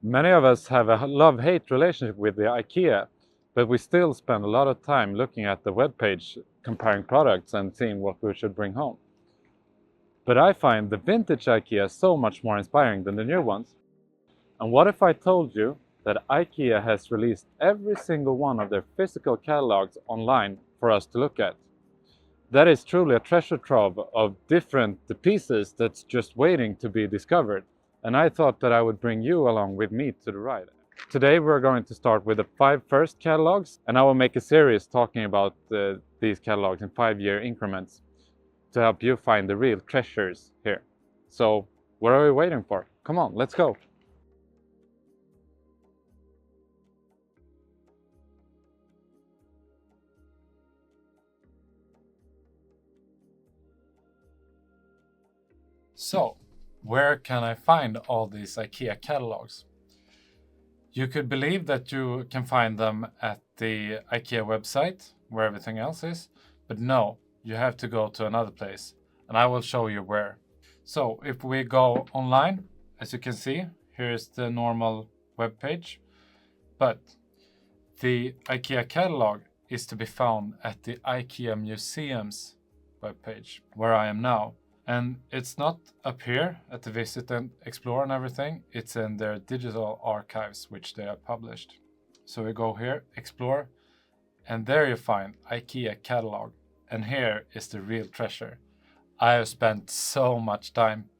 Many of us have a love-hate relationship with the IKEA, but we still spend a lot of time looking at the webpage, comparing products and seeing what we should bring home. But I find the vintage IKEA so much more inspiring than the new ones. And what if I told you that IKEA has released every single one of their physical catalogs online for us to look at? That is truly a treasure trove of different pieces that's just waiting to be discovered. And I thought that I would bring you along with me to the ride. Today we're going to start with the 5 first catalogs, and I will make a series talking about these catalogs in 5-year increments to help you find the real treasures here. So what are we waiting for? Come on, let's go! So, where can I find all these IKEA catalogs? You could believe that you can find them at the IKEA website, where everything else is, but no, you have to go to another place, and I will show you where. So, if we go online, as you can see, here's the normal web page, but the IKEA catalog is to be found at the IKEA Museums webpage, where I am now. And it's not up here at the Visit and Explore and everything, it's in their digital archives, which they have published. So we go here, Explore, and there you find IKEA catalog. And here is the real treasure. I have spent so much time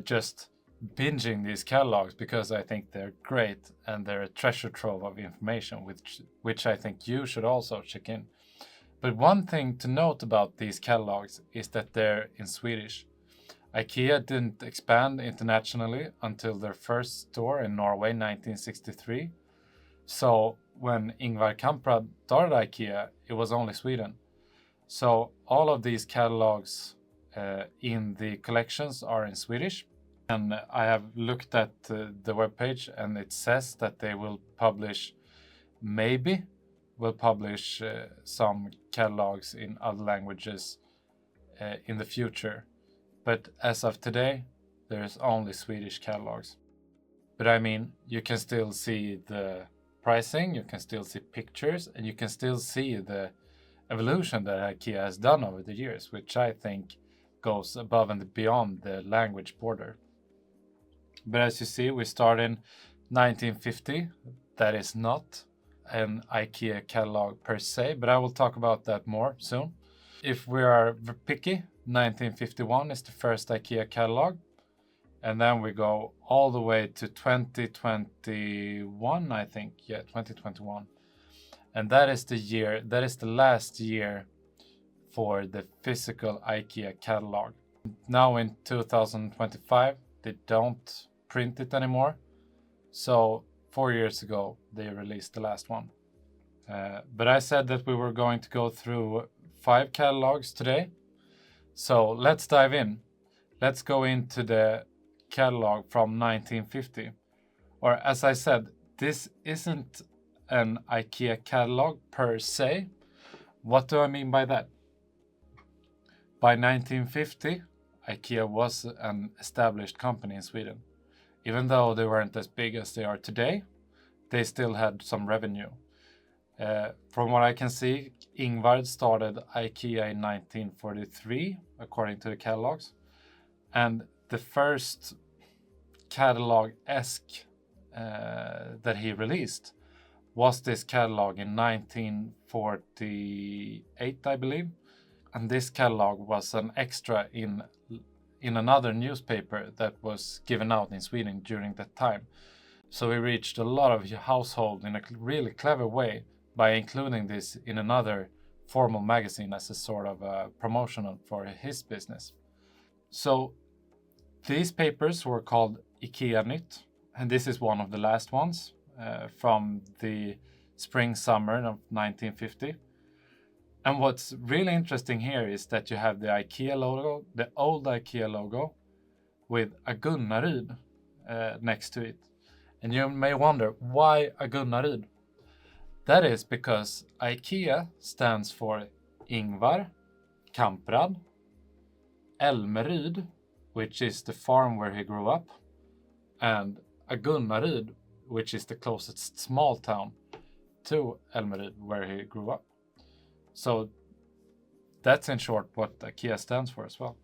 just binging these catalogs because I think they're great and they're a treasure trove of information, which I think you should also check in. But one thing to note about these catalogs is that they're in Swedish. IKEA didn't expand internationally until their first store in Norway in 1963. So when Ingvar Kamprad started IKEA, it was only Sweden. So all of these catalogs in the collections are in Swedish. And I have looked at the webpage and it says that they will publish some catalogs in other languages in the future. But as of today, there's only Swedish catalogs. But I mean, you can still see the pricing, you can still see pictures, and you can still see the evolution that IKEA has done over the years, which I think goes above and beyond the language border. But as you see, we start in 1950. That is not an IKEA catalog per se, but I will talk about that more soon. If we are picky, 1951 is the first IKEA catalog, and then we go all the way to 2021, I think. Yeah, 2021. And that is the last year for the physical IKEA catalog. Now in 2025, they don't print it anymore. So 4 years ago, they released the last one. But I said that we were going to go through 5 catalogs today. So let's dive in. Let's go into the catalog from 1950. Or as I said, this isn't an IKEA catalog per se. What do I mean by that? By 1950, IKEA was an established company in Sweden. Even though they weren't as big as they are today, they still had some revenue. From what I can see, Ingvar started IKEA in 1943, according to the catalogs. And the first catalog-esque that he released was this catalog in 1948, I believe. And this catalog was an extra in another newspaper that was given out in Sweden during that time. So we reached a lot of households in a really clever way by including this in another formal magazine as a sort of a promotional for his business. So these papers were called IKEA Nytt, and this is one of the last ones from the spring-summer of 1950. And what's really interesting here is that you have the IKEA logo, the old IKEA logo, with a Gunnaryd next to it. And you may wonder, why a Gunnaryd? That is because IKEA stands for Ingvar Kamprad, Elmeryd, which is the farm where he grew up, and a Gunnaryd, which is the closest small town to Elmerid, where he grew up. So that's in short what IKEA stands for as well.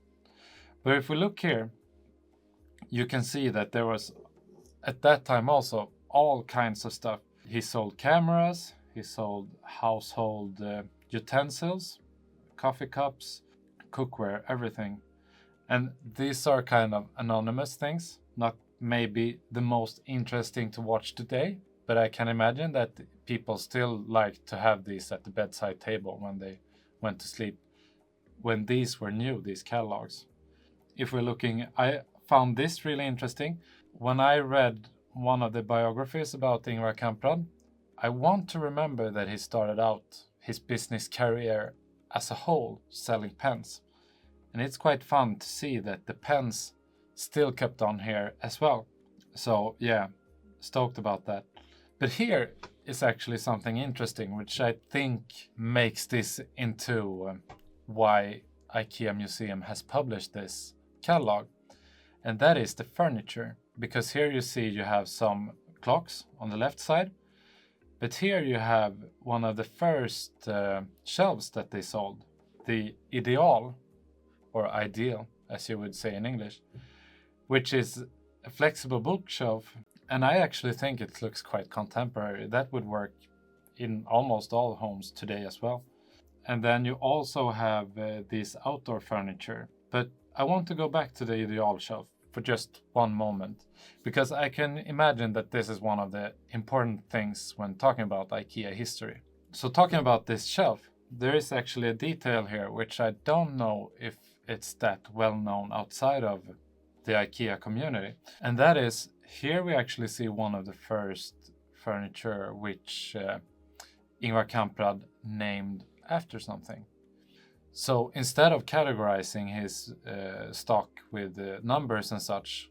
But if we look here, you can see that there was at that time also all kinds of stuff. He sold cameras, he sold household utensils, coffee cups, cookware, everything. And these are kind of anonymous things, not maybe the most interesting to watch today, but I can imagine that people still like to have these at the bedside table when they went to sleep, when these were new, these catalogs. If we're looking, I found this really interesting. When I read one of the biographies about Ingvar Kamprad, I want to remember that he started out his business career as a whole selling pens. And it's quite fun to see that the pens still kept on here as well. So yeah, stoked about that. But here is actually something interesting, which I think makes this into why IKEA Museum has published this catalog. And that is the furniture. Because here you see you have some clocks on the left side. But here you have one of the first shelves that they sold. The Ideal, or Ideal, as you would say in English, which is a flexible bookshelf. And I actually think it looks quite contemporary. That would work in almost all homes today as well. And then you also have this outdoor furniture. But I want to go back to the Ideal shelf for just one moment, because I can imagine that this is one of the important things when talking about IKEA history. So talking about this shelf, there is actually a detail here which I don't know if it's that well known outside of the IKEA community. And that is, here we actually see one of the first furniture which Ingvar Kamprad named after something. So instead of categorizing his stock with numbers and such,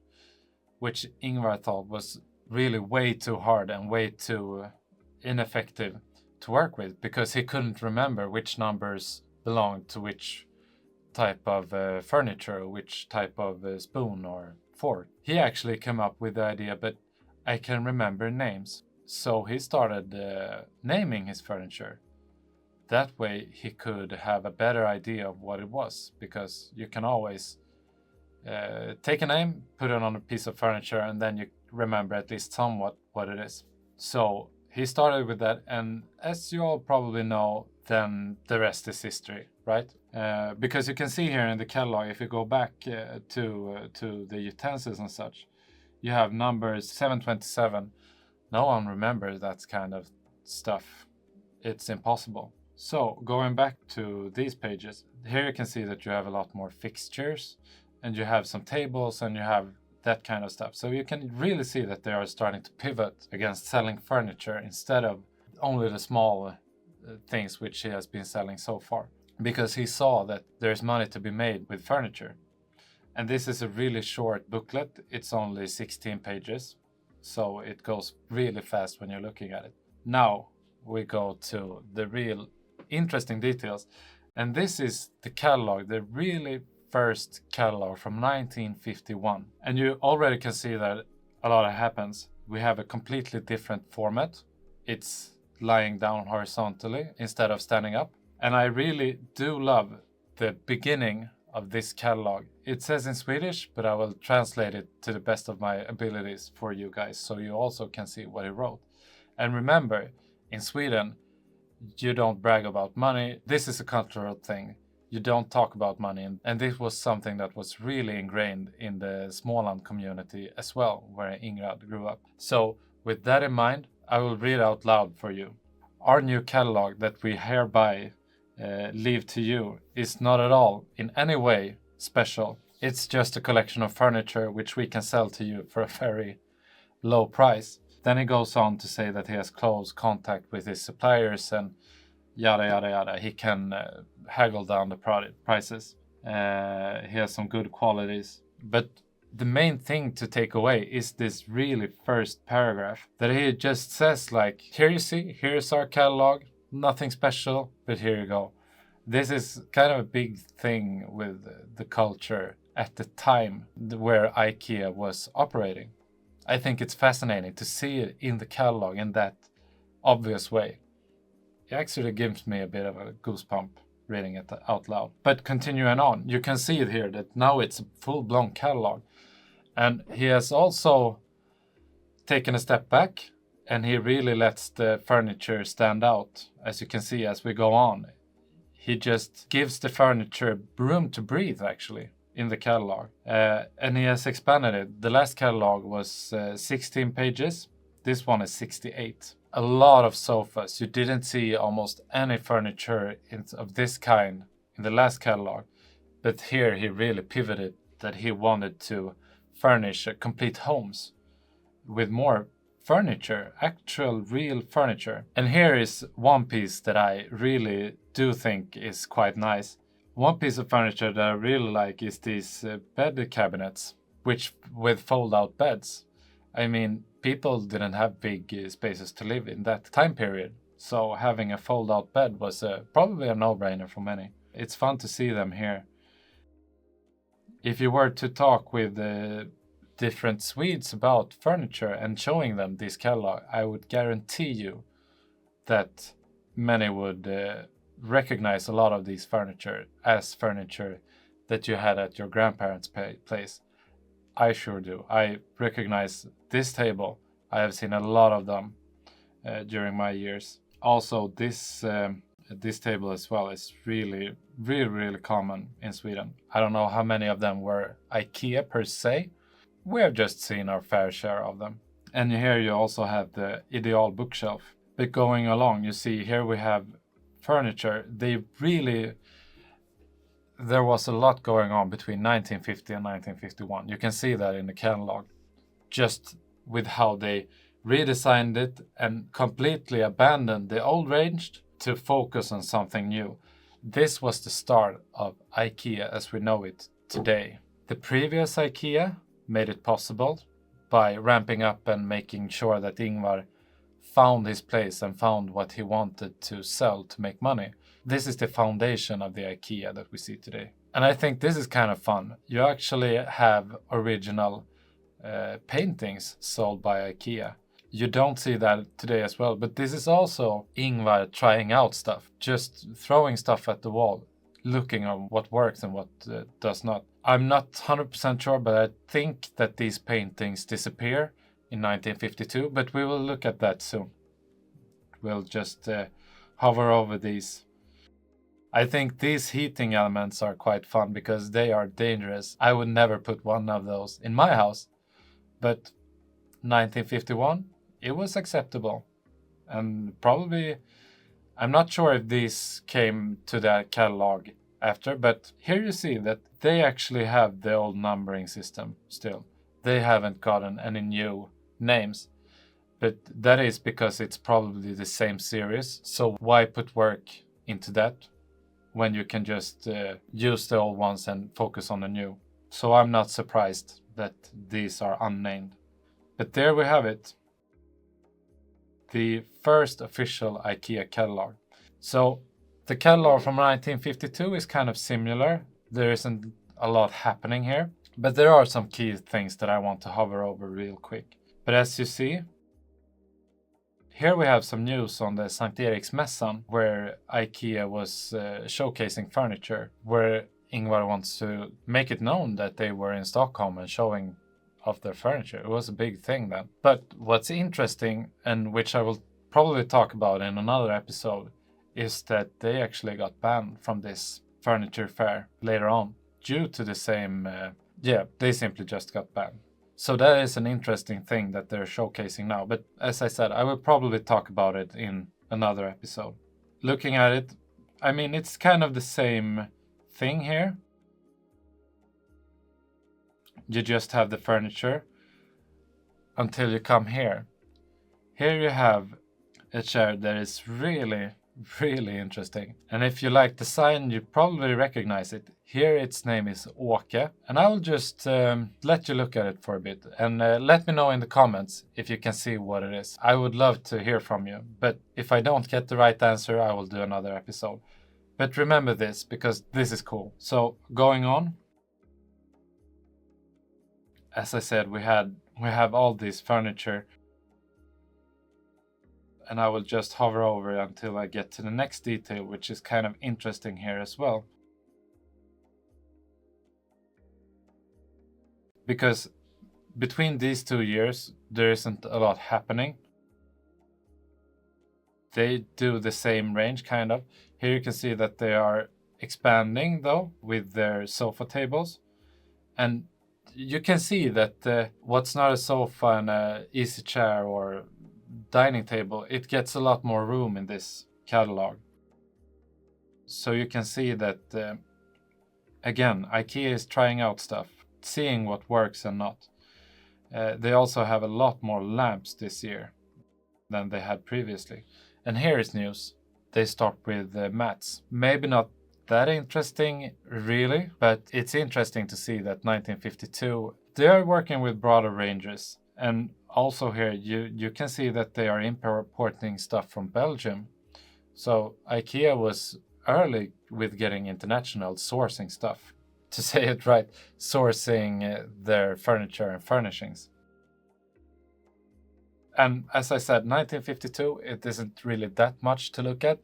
which Ingvar thought was really way too hard and way too ineffective to work with, because he couldn't remember which numbers belonged to which type of furniture, which type of spoon or fork. He actually came up with the idea, but I can remember names. So he started naming his furniture. That way he could have a better idea of what it was, because you can always take a name, put it on a piece of furniture, and then you remember at least somewhat what it is. So he started with that, and as you all probably know, then the rest is history, right? Because you can see here in the catalog, if you go back to the utensils and such, you have numbers 727. No one remembers that kind of stuff. It's impossible. So going back to these pages, here you can see that you have a lot more fixtures, and you have some tables, and you have that kind of stuff. So you can really see that they are starting to pivot against selling furniture instead of only the small things which he has been selling so far, because he saw that there's money to be made with furniture. And this is a really short booklet. It's only 16 pages, so it goes really fast when you're looking at it. Now we go to the real interesting details, and this is the catalog, the really first catalog from 1951. And you already can see that a lot happens. We have a completely different format. It's lying down horizontally instead of standing up. And I really do love the beginning of this catalog. It says in Swedish, but I will translate it to the best of my abilities for you guys, so you also can see what he wrote. And remember, in Sweden, you don't brag about money. This is a cultural thing. You don't talk about money. And this was something that was really ingrained in the Småland community as well, where Ingrid grew up. So with that in mind, I will read out loud for you. Our new catalog that we hereby leave to you is not at all in any way special. It's just a collection of furniture which we can sell to you for a very low price. Then he goes on to say that he has close contact with his suppliers and yada yada yada. He can haggle down the prices. He has some good qualities. But the main thing to take away is this really first paragraph that he just says, like, here you see, here's our catalog, nothing special, but here you go. This is kind of a big thing with the culture at the time where IKEA was operating. I think it's fascinating to see it in the catalog in that obvious way. It actually gives me a bit of a goosebump reading it out loud. But continuing on, you can see it here that now it's a full-blown catalog. And he has also taken a step back, and he really lets the furniture stand out. As you can see as we go on, he just gives the furniture room to breathe, actually, in the catalog. And he has expanded it. The last catalog was 16 pages. This one is 68. A lot of sofas. You didn't see almost any furniture of this kind in the last catalog. But here he really pivoted that he wanted to furnish complete homes with more furniture, actual real furniture. And here is one piece that I really do think is quite nice. One piece of furniture that I really like is these bed cabinets, which with fold-out beds. I mean, people didn't have big spaces to live in that time period, so having a fold-out bed was probably a no-brainer for many. It's fun to see them here. If you were to talk with different Swedes about furniture and showing them this catalog, I would guarantee you that many would recognize a lot of these furniture as furniture that you had at your grandparents' place. I sure do. I recognize this table. I have seen a lot of them during my years. Also, this table as well is really, really, really common in Sweden. I don't know how many of them were IKEA per se. We have just seen our fair share of them. And here you also have the ideal bookshelf. But going along, you see here we have furniture. There was a lot going on between 1950 and 1951. You can see that in the catalog. Just with how they redesigned it and completely abandoned the old range to focus on something new. This was the start of IKEA as we know it today. The previous IKEA made it possible by ramping up and making sure that Ingvar found his place and found what he wanted to sell to make money. This is the foundation of the IKEA that we see today. And I think this is kind of fun. You actually have original paintings sold by IKEA. You don't see that today as well, but this is also Ingvar trying out stuff, just throwing stuff at the wall, looking at what works and what does not. I'm not 100% sure, but I think that these paintings disappear in 1952, but we will look at that soon. We'll just hover over these. I think these heating elements are quite fun because they are dangerous. I would never put one of those in my house, but 1951, it was acceptable. And probably, I'm not sure if these came to the catalog after, but here you see that they actually have the old numbering system still. They haven't gotten any new names, but that is because it's probably the same series. So why put work into that when you can just use the old ones and focus on the new? So I'm not surprised that these are unnamed. But there we have it. The first official IKEA catalog. So the catalog from 1952 is kind of similar. There isn't a lot happening here, but there are some key things that I want to hover over real quick. But as you see, here we have some news on the Sankt Eriksmässan where IKEA was showcasing furniture, where Ingvar wants to make it known that they were in Stockholm and showing off their furniture. It was a big thing then. But what's interesting, and which I will probably talk about in another episode, is that they actually got banned from this furniture fair later on due to the same, they simply just got banned. So that is an interesting thing that they're showcasing now. But as I said, I will probably talk about it in another episode. Looking at it, I mean, it's kind of the same thing here. You just have the furniture until you come here. Here you have a chair that is really, really interesting. And if you like the sign, you probably recognize it. Here its name is Åke. And I will just let you look at it for a bit. And let me know in the comments if you can see what it is. I would love to hear from you. But if I don't get the right answer, I will do another episode. But remember this, because this is cool. So going on. As I said, we had we have all this furniture, and I will just hover over until I get to the next detail, which is kind of interesting here as well. Because between these 2 years, there isn't a lot happening. They do the same range, kind of. Here you can see that they are expanding, though, with their sofa tables. And you can see that what's not a sofa and an easy chair or dining table, it gets a lot more room in this catalog. So you can see that, again, IKEA is trying out stuff, seeing what works and not. They also have a lot more lamps this year than they had previously. And here is news. They start with mats. Maybe not that interesting, really, but it's interesting to see that 1952, they are working with broader ranges. And also here, you can see that they are importing stuff from Belgium. So IKEA was early with getting international sourcing stuff. To say it right, sourcing their furniture and furnishings. And as I said, 1952, it isn't really that much to look at,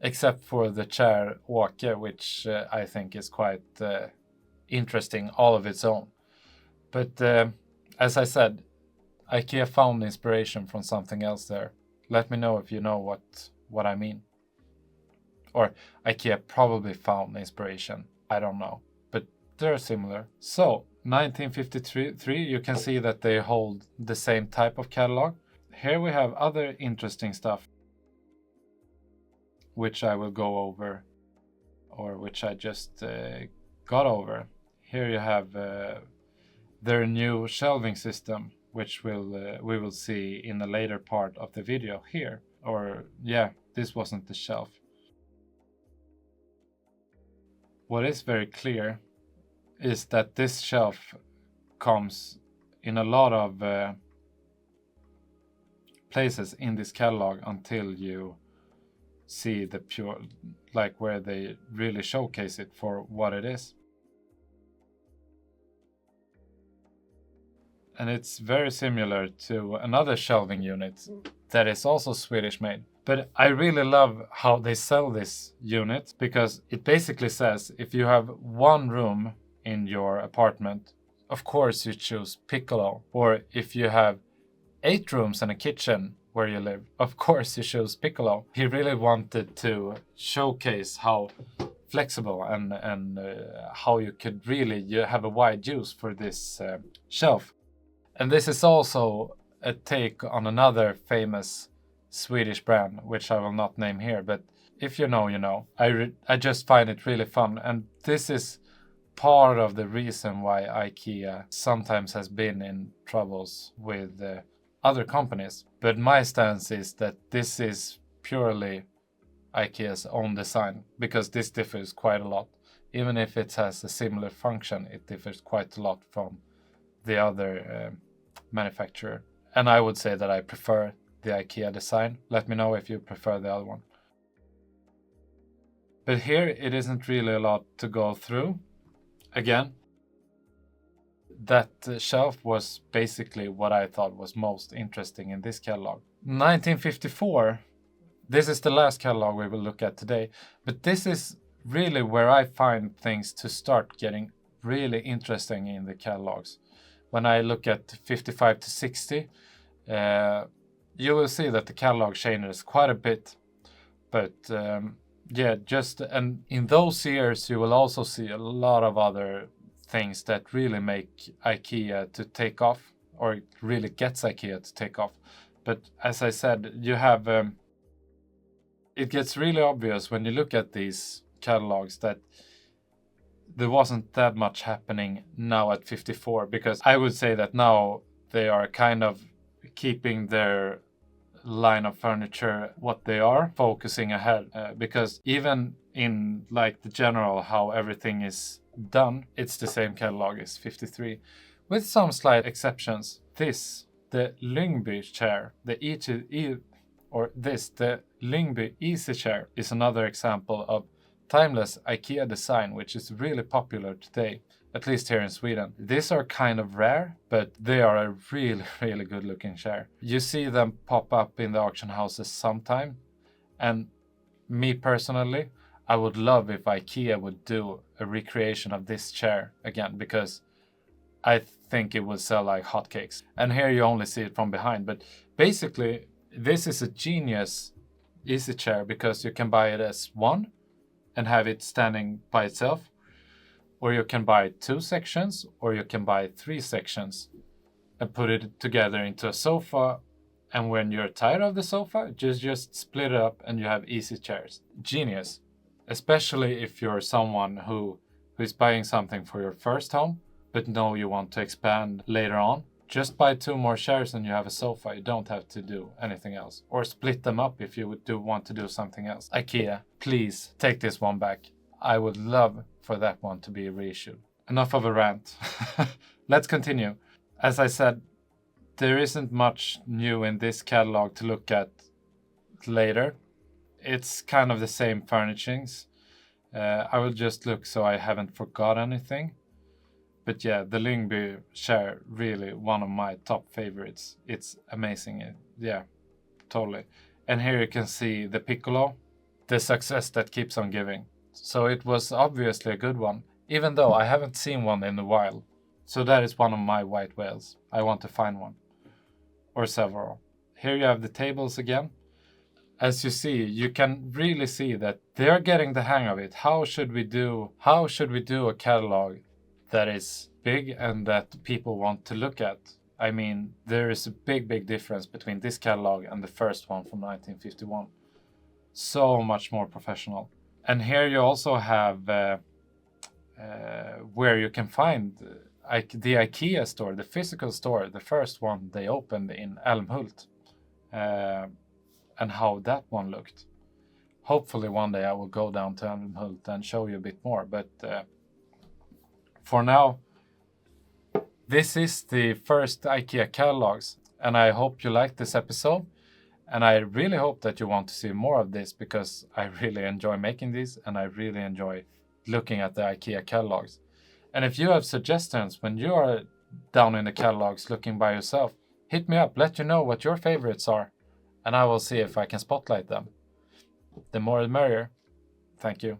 except for the chair Åke, which I think is quite interesting all of its own. But as I said, IKEA found inspiration from something else there. Let me know if you know what I mean. Or IKEA probably found inspiration. I don't know. But they're similar. So, 1953, you can see that they hold the same type of catalog. Here we have other interesting stuff, which I will go over, or which I just got over. Here you have their new shelving system, which we will see in a later part of the video here. Or yeah, this wasn't the shelf. What is very clear is that this shelf comes in a lot of places in this catalog until you see the pure, like where they really showcase it for what it is. And it's very similar to another shelving unit that is also Swedish made. But I really love how they sell this unit, because it basically says if you have one room in your apartment, of course you choose Piccolo. Or if you have 8 rooms and a kitchen where you live, of course you choose Piccolo. He really wanted to showcase how flexible and how you could really have a wide use for this shelf. And this is also a take on another famous Swedish brand, which I will not name here, but if you know, you know. I just find it really fun, and this is part of the reason why IKEA sometimes has been in troubles with other companies. But my stance is that this is purely IKEA's own design, because this differs quite a lot. Even if it has a similar function, it differs quite a lot from the other manufacturer. And I would say that I prefer the IKEA design. Let me know if you prefer the other one. But here it isn't really a lot to go through. Again, that shelf was basically what I thought was most interesting in this catalog. 1954, this is the last catalog we will look at today, but this is really where I find things to start getting really interesting in the catalogs. When I look at 55 to 60, you will see that the catalog changes quite a bit. But yeah, and in those years you will also see a lot of other things that really make IKEA to take off, or it really gets IKEA to take off. But as I said, you have it gets really obvious when you look at these catalogs that there wasn't that much happening now at 54, because I would say that now they are kind of keeping their line of furniture what they are, focusing ahead, because even in like the general how everything is done, it's the same catalog as 53, with some slight exceptions. The Lyngby chair, the Lyngby Easy chair is another example of timeless IKEA design, which is really popular today. at least here in Sweden. These are kind of rare, but they are a really, really good looking chair. You see them pop up in the auction houses sometime, and me personally, I would love if IKEA would do a recreation of this chair again, because I think it would sell like hotcakes. And here you only see it from behind, but basically this is a genius easy chair because you can buy it as one and have it standing by itself, or you can buy 2 sections, or you can buy 3 sections and put it together into a sofa. And when you're tired of the sofa, just split it up and you have easy chairs. Genius. Especially if you're someone who is buying something for your first home, but know you want to expand later on. Just buy 2 more chairs and you have a sofa. You don't have to do anything else. Or split them up if you want to do something else. IKEA, please take this one back. I would love for that one to be reissued. Enough of a rant. Let's continue. As I said, there isn't much new in this catalog to look at later. It's kind of the same furnishings. I will just look so I haven't forgot anything. But yeah, the Lyngby chair, really one of my top favorites. It's amazing. Yeah, totally. And here you can see the Piccolo, the success that keeps on giving. So it was obviously a good one, even though I haven't seen one in a while. So that is one of my white whales. I want to find one. Or several. Here you have the tables again. As you see, you can really see that they're getting the hang of it. How should we do a catalog that is big and that people want to look at? I mean, there is a big difference between this catalog and the first one from 1951. So much more professional. And here you also have where you can find the IKEA store, the physical store, the first one they opened in Älmhult. And how that one looked. Hopefully one day I will go down to Älmhult and show you a bit more. But for now, this is the first IKEA catalogs. And I hope you liked this episode. And I really hope that you want to see more of this, because I really enjoy making these and I really enjoy looking at the IKEA catalogs. And if you have suggestions when you are down in the catalogs looking by yourself, hit me up, let you know what your favorites are. And I will see if I can spotlight them. The more the merrier. Thank you.